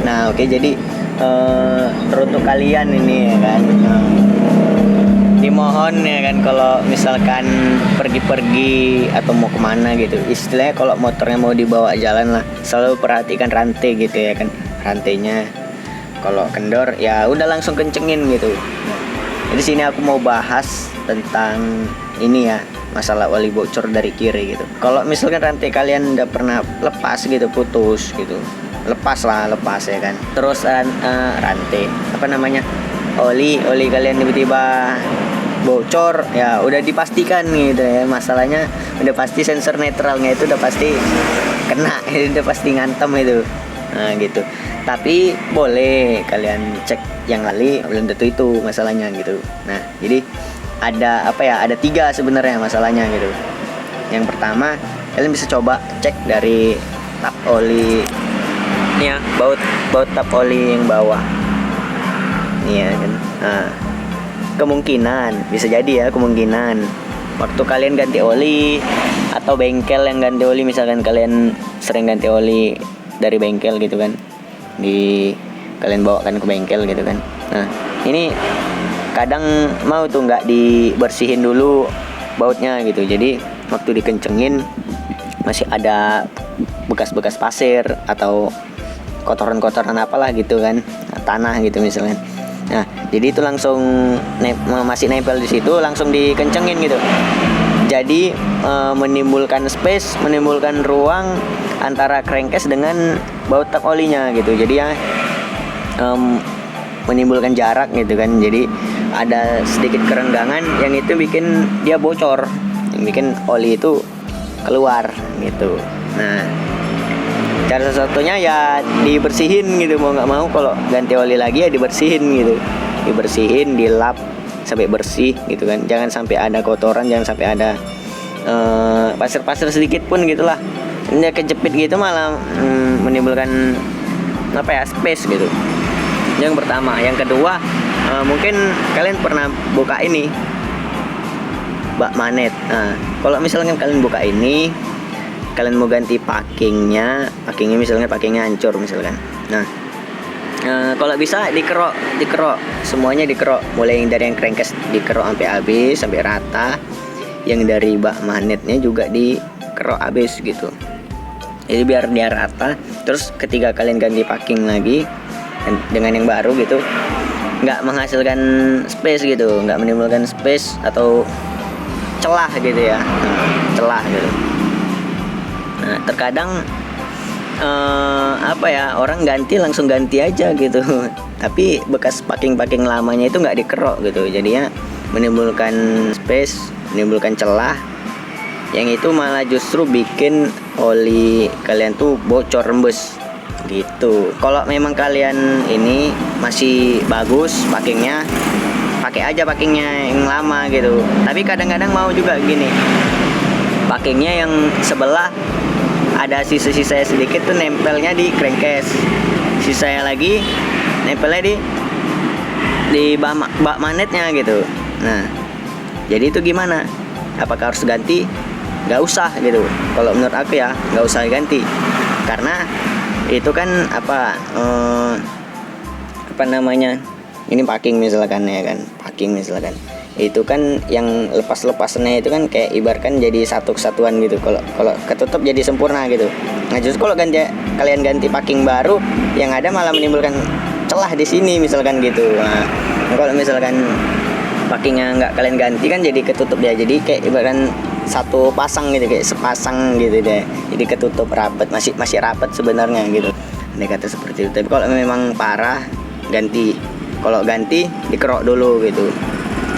Nah oke, jadi teruntuk kalian ini ya kan, dimohon ya kan, kalau misalkan pergi-pergi atau mau kemana gitu, istilahnya kalau motornya mau dibawa jalan lah, selalu perhatikan rantai gitu ya kan, rantainya kalau kendor ya udah langsung kencengin gitu. Jadi sini aku mau bahas tentang ini ya, masalah oli bocor dari kiri gitu. Kalau misalkan rantai kalian udah pernah lepas gitu, putus gitu, lepas ya kan. Terus rantai apa namanya, oli kalian tiba-tiba bocor ya, udah dipastikan gitu ya, masalahnya udah pasti sensor netralnya itu udah pasti kena udah pasti ngantem itu. Nah gitu. Tapi boleh kalian cek yang kali, belum tentu itu masalahnya gitu. Nah jadi ada apa ya, ada 3 sebenarnya masalahnya gitu. Yang pertama, kalian bisa coba cek dari tap oli ya, baut tap oli yang bawah iya kan. Nah, kemungkinan bisa jadi ya, kemungkinan waktu kalian ganti oli atau bengkel yang ganti oli, misalkan kalian sering ganti oli dari bengkel gitu kan, kalian bawakan ke bengkel gitu kan. Nah ini kadang mau tuh nggak dibersihin dulu bautnya gitu, jadi waktu dikencengin masih ada bekas-bekas pasir atau kotoran-kotoran apalah gitu kan, tanah gitu misalnya. Nah jadi itu langsung masih nempel di situ, langsung dikencengin gitu. Jadi menimbulkan space, menimbulkan ruang antara crankcase dengan baut tap olinya gitu. Jadi ya menimbulkan jarak gitu kan. Jadi ada sedikit kerenggangan yang itu bikin dia bocor, yang bikin oli itu keluar gitu. Nah cara satu-satunya ya dibersihin gitu, mau nggak mau kalau ganti oli lagi ya dibersihin gitu, dibersihin, dilap sampai bersih gitu kan. Jangan sampai ada kotoran, jangan sampai ada pasir-pasir sedikit pun gitulah. Ini kejepit gitu malah menimbulkan apa ya, space gitu. Yang pertama. Yang kedua, mungkin kalian pernah buka ini bak manet. Nah kalau misalnya kalian buka ini, kalian mau ganti packingnya misalnya packingnya hancur misalkan. Nah kalau bisa dikerok semuanya, dikerok mulai yang dari yang crankcase dikerok sampai habis, sampai rata. Yang dari bak magnetnya juga dikerok habis gitu, jadi biar dia rata. Terus ketika kalian ganti packing lagi dengan yang baru gitu, nggak menghasilkan space gitu, nggak menimbulkan space atau celah gitu ya, celah gitu. Nah terkadang apa ya, orang ganti langsung ganti aja gitu tapi bekas packing lamanya itu nggak dikerok gitu, jadinya menimbulkan space, menimbulkan celah, yang itu malah justru bikin oli kalian tuh bocor, rembes gitu. Kalau memang kalian ini masih bagus packingnya, pakai aja packingnya yang lama gitu. Tapi kadang-kadang mau juga gini, packingnya yang sebelah ada sisa-sisa sedikit tuh nempelnya di crankcase, sisanya lagi nempelnya di bak magnetnya gitu. Nah jadi itu gimana, apakah harus ganti? Gak usah gitu. Kalau menurut aku ya gak usah ganti, karena itu kan apa namanya, ini packing misalkan ya kan, packing misalkan itu kan yang lepas-lepasannya itu kan kayak ibaratkan jadi satu kesatuan gitu. Kalau ketutup jadi sempurna gitu. Nah justru kalau kalian ganti packing baru, yang ada malah menimbulkan celah di sini misalkan gitu. Nah kalau misalkan packingnya nggak kalian ganti kan jadi ketutup ya, jadi kayak ibaratkan satu pasang gitu, kayak sepasang gitu deh, jadi ketutup rapat, masih rapat sebenarnya gitu, andai kata seperti itu. Tapi kalau memang parah ganti, kalau ganti dikerok dulu gitu.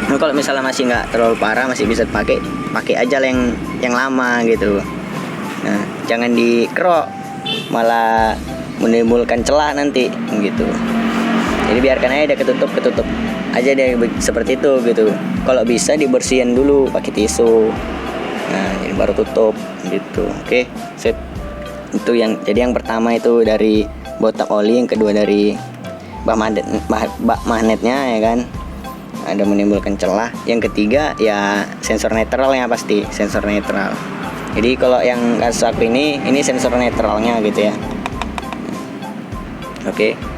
Nah, kalau misalnya masih nggak terlalu parah, masih bisa pakai aja yang lama gitu. Nah jangan dikerok, malah menimbulkan celah nanti gitu. Jadi biarkan aja ada ketutup aja deh seperti itu gitu. Kalau bisa dibersihin dulu pakai tisu. Nah ini baru tutup gitu. Oke, sip. Itu jadi yang pertama itu dari botak oli, yang kedua dari bak magnetnya ya kan, ada menimbulkan celah. Yang ketiga ya sensor netralnya, pasti sensor netral. Jadi kalau yang kasus aku ini sensor netralnya gitu ya. Oke.